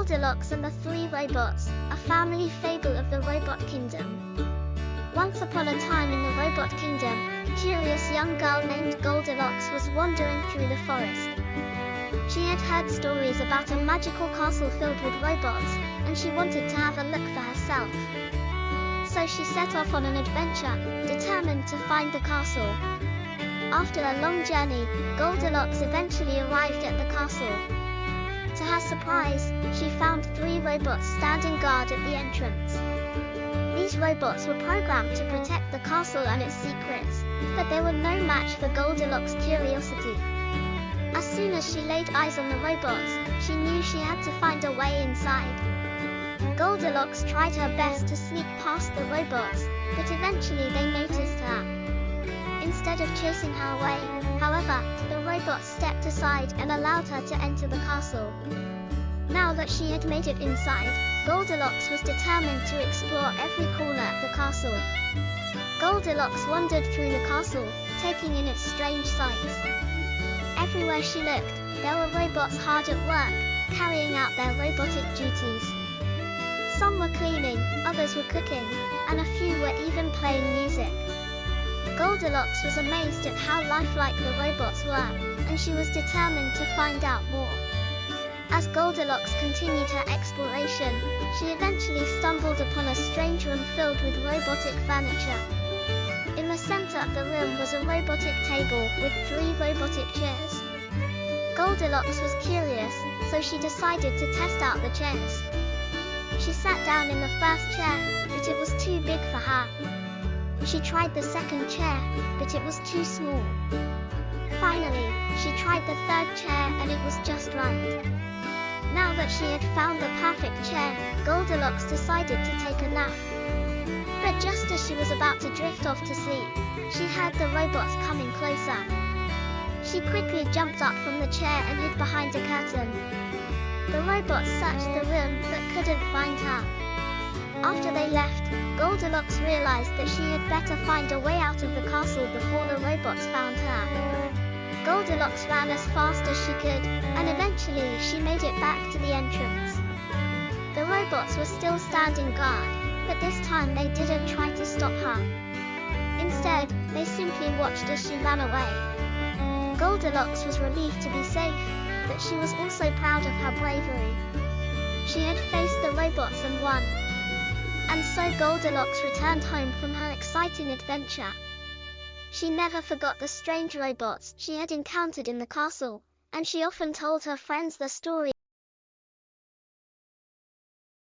Goldilocks and the Three Robots, a family fable of the robot kingdom. Once upon a time in the robot kingdom, a curious young girl named Goldilocks was wandering through the forest. She had heard stories about a magical castle filled with robots, and she wanted to have a look for herself. So she set off on an adventure, determined to find the castle. After a long journey, Goldilocks eventually arrived at the castle. To her surprise, she found three robots standing guard at the entrance. These robots were programmed to protect the castle and its secrets, but they were no match for Goldilocks' curiosity. As soon as she laid eyes on the robots, she knew she had to find a way inside. Goldilocks tried her best to sneak past the robots, but eventually they noticed her. Instead of chasing her away, however, the robots stepped aside and allowed her to enter the castle. Now that she had made it inside, Goldilocks was determined to explore every corner of the castle. Goldilocks wandered through the castle, taking in its strange sights. Everywhere she looked, there were robots hard at work, carrying out their robotic duties. Some were cleaning, others were cooking, and a few were even playing music. Goldilocks was amazed at how lifelike the robots were, and she was determined to find out more. As Goldilocks continued her exploration, she eventually stumbled upon a strange room filled with robotic furniture. In the center of the room was a robotic table with three robotic chairs. Goldilocks was curious, so she decided to test out the chairs. She sat down in the first chair, but it was too big for her. She tried the second chair, but it was too small. Finally, she tried the third chair and it was just right. Now that she had found the perfect chair, Goldilocks decided to take a nap. But just as she was about to drift off to sleep, she heard the robots coming closer. She quickly jumped up from the chair and hid behind a curtain. The robots searched the room but couldn't find her. After they left, Goldilocks realized that she had better find a way out of the castle before the robots found her. Goldilocks ran as fast as she could, and eventually she made it back to the entrance. The robots were still standing guard, but this time they didn't try to stop her. Instead, they simply watched as she ran away. Goldilocks was relieved to be safe, but she was also proud of her bravery. She had faced the robots and won. And so Goldilocks returned home from her exciting adventure. She never forgot the strange robots she had encountered in the castle, and she often told her friends the story